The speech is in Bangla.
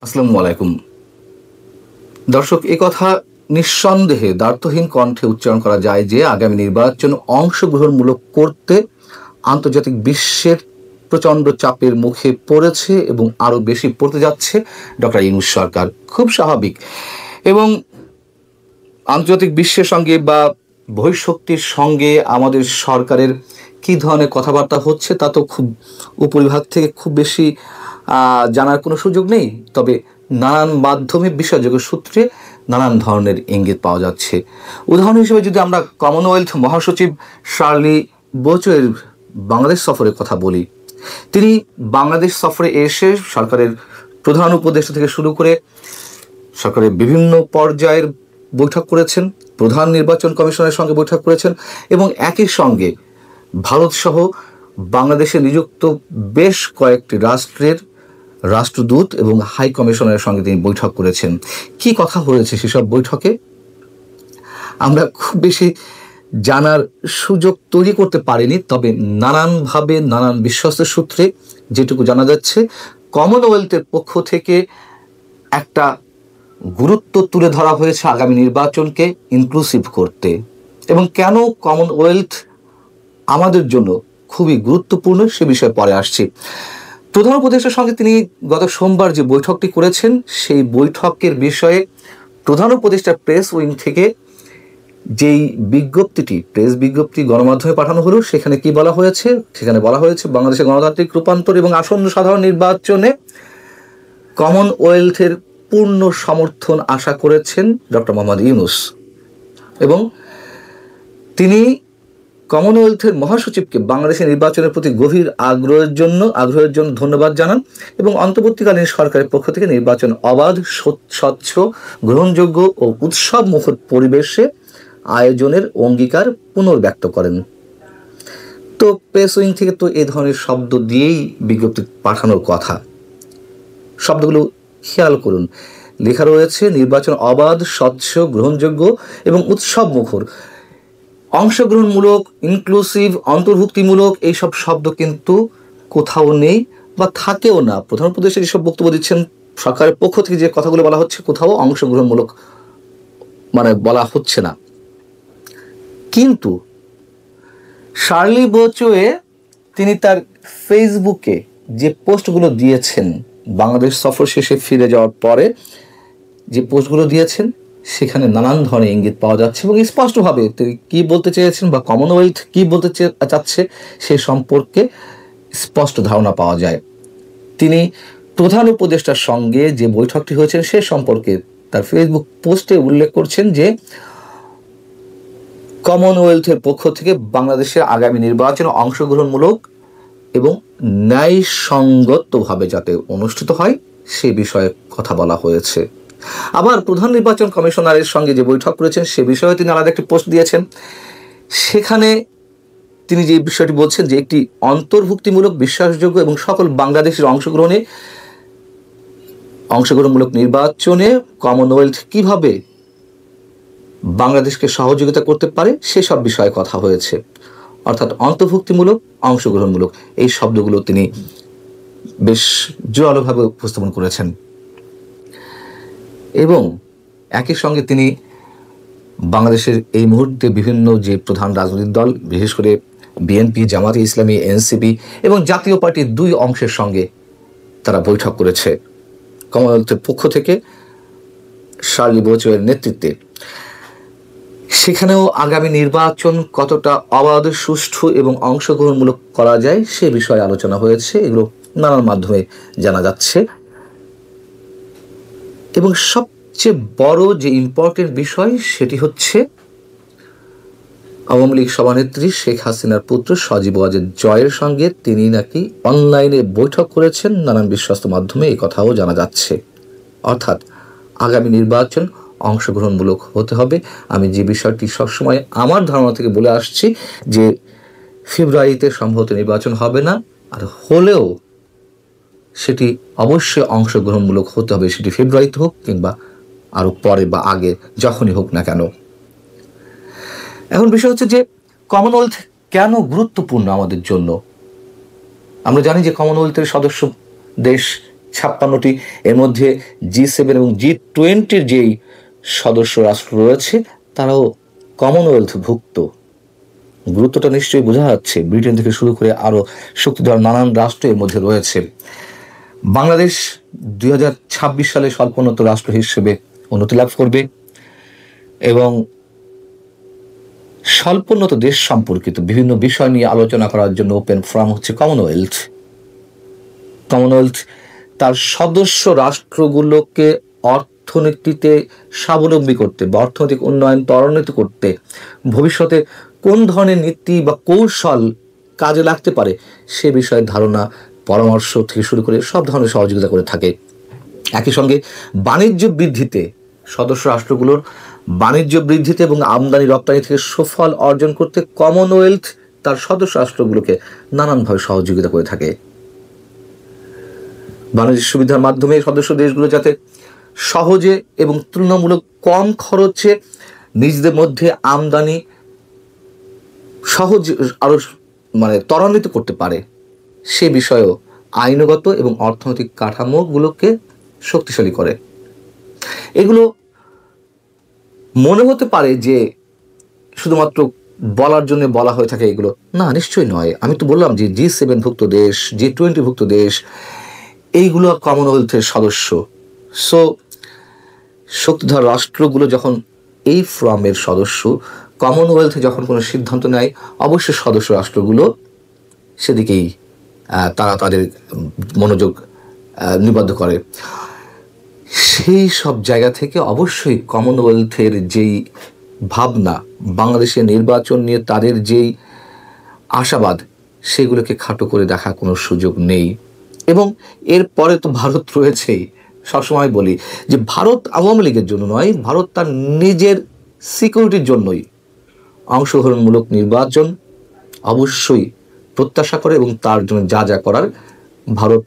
আসসালামু আলাইকুম দর্শক, এই কথা নিঃসন্দেহে দ্ব্যর্থহীন কণ্ঠে উচ্চারণ করা যায় যে আগামী নির্বাচন অংশগ্রহণমূলক করতে আন্তর্জাতিক বিশ্বের প্রচণ্ড চাপের মুখে পড়েছে এবং আরও বেশি পড়তে যাচ্ছে ডক্টর ইউনূস সরকার। খুব স্বাভাবিক। এবং আন্তর্জাতিক বিশ্বের সঙ্গে বা বহিঃশক্তির সঙ্গে আমাদের সরকারের কী ধরনের কথাবার্তা হচ্ছে তা তো খুব উপরিভাগ থেকে খুব বেশি জানার কোনো সুযোগ নেই। তবে নানান মাধ্যমে বিষয়যোগ্য সূত্রে নানান ধরনের ইঙ্গিত পাওয়া যাচ্ছে। উদাহরণ হিসেবে যদি আমরা কমনওয়েলথ মহাসচিব শার্লি বোচোয়ের বাংলাদেশ সফরের কথা বলি, তিনি বাংলাদেশ সফরে এসে সরকারের প্রধান উপদেষ্টা থেকে শুরু করে সরকারের বিভিন্ন পর্যায়ের বৈঠক করেছেন, প্রধান নির্বাচন কমিশনের সঙ্গে বৈঠক করেছেন এবং একই সঙ্গে ভারতসহ বাংলাদেশে নিযুক্ত বেশ কয়েকটি রাষ্ট্রের রাষ্ট্রদূত এবং হাই কমিশনারের সঙ্গে তিনি বৈঠক করেছেন। কি কথা হয়েছে সেসব বৈঠকে আমরা খুব বেশি জানার সুযোগ তৈরি করতে পারিনি। তবে নানানভাবে নানান বিশ্বস্ত সূত্রে যেটুকু জানা যাচ্ছে, কমনওয়েলথের পক্ষ থেকে একটা গুরুত্ব তুলে ধরা হয়েছে আগামী নির্বাচনকে ইনক্লুসিভ করতে। এবং কেন কমনওয়েলথ আমাদের জন্য খুবই গুরুত্বপূর্ণ সে বিষয়ে পরে আসছি। প্রধান উপদেষ্টার সঙ্গে তিনি গত সোমবার যে বৈঠকটি করেছেন, সেই বৈঠকের বিষয়ে প্রধান উপদেষ্টার প্রেস উইং থেকে যেই প্রেস বিজ্ঞপ্তি গণমাধ্যমে পাঠানো হলো, সেখানে কি বলা হয়েছে? সেখানে বলা হয়েছে বাংলাদেশের গণতান্ত্রিক রূপান্তর এবং আসন্ন সাধারণ নির্বাচনে কমনওয়েলথের পূর্ণ সমর্থন আশা করেছেন ডক্টর মোহাম্মদ ইউনূস এবং তিনি কমনওয়েলথের মহাসচিবকে বাংলাদেশের নির্বাচনের প্রতি গভীর আগ্রহের জন্য ধন্যবাদ জানান এবং অন্তর্বর্তীকালীন সরকারের পক্ষ থেকে নির্বাচন অবাধ, স্বচ্ছ, গ্রহণযোগ্য ও উৎসব মুখর পরিবেশে আয়োজনের অঙ্গীকার পুনর্ব্যক্ত করেন। তো প্রেস উইং থেকে তো এই ধরনের শব্দ দিয়েই বিজ্ঞপ্তি পাঠানোর কথা। শব্দগুলো খেয়াল করুন, লেখা রয়েছে নির্বাচন অবাধ, স্বচ্ছ, গ্রহণযোগ্য এবং উৎসব মুখর। অংশগ্রহণমূলক, ইনক্লুসিভ, অন্তর্ভুক্তিমূলক এইসব শব্দ কিন্তু কোথাও নেই বা থাকেও না। প্রধান উপদেষ্টা যেসব বক্তব্য দিচ্ছেন, সরকারের পক্ষ থেকে যে কথাগুলো বলা হচ্ছে, কোথাও অংশগ্রহণমূলক বলা হচ্ছে না। কিন্তু শার্লি বোচোয়ে তিনি তার ফেসবুকে যে পোস্টগুলো দিয়েছেন, বাংলাদেশ সফর শেষে ফিরে যাওয়ার পরে যে পোস্টগুলো দিয়েছেন, সেখানে নানান ধরনের ইঙ্গিত পাওয়া যাচ্ছে এবং স্পষ্টভাবে তিনি কী বলতে চেয়েছেন বা কমনওয়েলথ কী বলতে চাচ্ছে সে সম্পর্কে স্পষ্ট ধারণা পাওয়া যায়। তিনি প্রধান উপদেষ্টার সঙ্গে যে বৈঠকটি হয়েছে সে সম্পর্কে তার ফেসবুক পোস্টে উল্লেখ করছেন যে কমনওয়েলথের পক্ষ থেকে বাংলাদেশের আগামী নির্বাচনে অংশগ্রহণমূলক এবং ন্যায়সঙ্গতভাবে যাতে অনুষ্ঠিত হয় সে বিষয়ে কথা বলা হয়েছে। আবার প্রধান নির্বাচন কমিশনারের সঙ্গে যে বৈঠক করেছেন সে বিষয়ে তিনি আলাদা একটি পোস্ট দিয়েছেন। সেখানে তিনি যে বিষয়টি বলছেন যে একটি অন্তর্ভুক্তিমূলক, বিশ্বাসযোগ্য এবং সকল বাংলাদেশের অংশগ্রহণমূলক নির্বাচনে কমনওয়েলথ কিভাবে বাংলাদেশকে সহযোগিতা করতে পারে সেসব বিষয়ে কথা হয়েছে। অর্থাৎ অন্তর্ভুক্তিমূলক, অংশগ্রহণমূলক এই শব্দগুলো তিনি বেশ জোরালোভাবে উপস্থাপন করেছেন। এবং একই সঙ্গে তিনি বাংলাদেশের এই মুহূর্তে বিভিন্ন যে প্রধান রাজনৈতিক দল, বিশেষ করে বিএনপি, জামাতে ইসলামী, এনসিপি এবং জাতীয় পার্টির দুই অংশের সঙ্গে তারা বৈঠক করেছে কমনওয়েলথের পক্ষ থেকে শার্লি বোচোয়ের নেতৃত্বে। সেখানেও আগামী নির্বাচন কতটা অবাধ, সুষ্ঠু এবং অংশগ্রহণমূলক করা যায় সে বিষয়ে আলোচনা হয়েছে। এগুলো নানান মাধ্যমে জানা যাচ্ছে। এবং সবচেয়ে বড় যে ইম্পর্টেন্ট বিষয় সেটি হচ্ছে আওয়ামী লীগ সভানেত্রী শেখ হাসিনার পুত্র সজীব ওয়াজেদ জয়ের সঙ্গে তিনি নাকি অনলাইনে বৈঠক করেছেন। নানান বিশ্বস্ত মাধ্যমে এই কথাও জানা যাচ্ছে। অর্থাৎ আগামী নির্বাচন অংশগ্রহণমূলক হতে হবে। আমি যে বিষয়টি সবসময় আমার ধারণা থেকে বলে আসছি যে ফেব্রুয়ারিতে সম্ভবত নির্বাচন হবে না, আর হলেও সেটি অবশ্যই অংশগ্রহণমূলক হতে হবে, সেটি ফেব্রুয়ারিতে হোক কিংবা আরও পরে বা আগে, যখনই হোক না কেন। এখন বিষয় হচ্ছে যে কমনওয়েলথ কেন গুরুত্বপূর্ণ আমাদের জন্য। আমরা জানি যে কমনওয়েলথের সদস্য দেশ 56টি, এর মধ্যে G7 এবং G20 যেই সদস্য রাষ্ট্র রয়েছে তারাও কমনওয়েলথভুক্ত। গুরুত্বটা নিশ্চয়ই বোঝা যাচ্ছে। ব্রিটেন থেকে শুরু করে আরও শক্তিধর নানান রাষ্ট্র এর মধ্যে রয়েছে। বাংলাদেশ 2026 সালে স্বল্পোন্নত রাষ্ট্র হিসেবে উন্নতি লাভ করবে এবং স্বল্পোন্নত দেশ সম্পর্কিত বিভিন্ন বিষয় নিয়ে আলোচনা করার জন্য ওপেন ফোরাম হচ্ছে কমনওয়েলথ। তার সদস্য রাষ্ট্রগুলোকে অর্থনীতিতে স্বাবলম্বী করতে বা অর্থনৈতিক উন্নয়ন ত্বরান্বিত করতে ভবিষ্যতে কোন ধরনের নীতি বা কৌশল কাজে লাগতে পারে সে বিষয়ে ধারণা, পরামর্শ থেকে শুরু করে সব ধরনের সহযোগিতা করে থাকে। একই সঙ্গে বাণিজ্য বৃদ্ধিতে, সদস্য রাষ্ট্রগুলোর বাণিজ্য বৃদ্ধিতে এবং আমদানি রপ্তানি থেকে সুফল অর্জন করতে কমনওয়েলথ তার সদস্য রাষ্ট্রগুলোকে নানানভাবে সহযোগিতা করে থাকে। বাণিজ্য সুবিধার মাধ্যমে সদস্য দেশগুলো যাতে সহজে এবং তুলনামূলক কম খরচে নিজেদের মধ্যে আমদানি সহজ আরো ত্বরান্বিত করতে পারে সে বিষয়েও আইনগত এবং অর্থনৈতিক কাঠামোগুলোকে শক্তিশালী করে। এগুলো মনে হতে পারে যে শুধুমাত্র বলার জন্য বলা হয়ে থাকে, এগুলো না, নিশ্চয়ই নয়। আমি তো বললাম যে G7 ভুক্ত দেশ, G20 ভুক্ত দেশ, এইগুলো কমনওয়েলথের সদস্য। সো শক্তিধর রাষ্ট্রগুলো যখন এই ফোরামের সদস্য, কমনওয়েলথে যখন কোনো সিদ্ধান্ত নেয় অবশ্যই সদস্য রাষ্ট্রগুলো সেদিকেই তারা তাদের মনোযোগ নিবদ্ধ করে। সেই সব জায়গা থেকে অবশ্যই কমনওয়েলথের যেই ভাবনা, বাংলাদেশের নির্বাচন নিয়ে তাদের যেই আশাবাদ, সেগুলোকে খাটো করে দেখা কোনো সুযোগ নেই। এবং এরপরে তো ভারত রয়েছেই। সবসময় বলি যে ভারত আওয়ামী লীগের জন্য নয়, ভারত তার নিজের সিকিউরিটির জন্যই অংশগ্রহণমূলক নির্বাচন অবশ্যই প্রত্যাশা করে এবং তার জন্য যা যা করার ভারত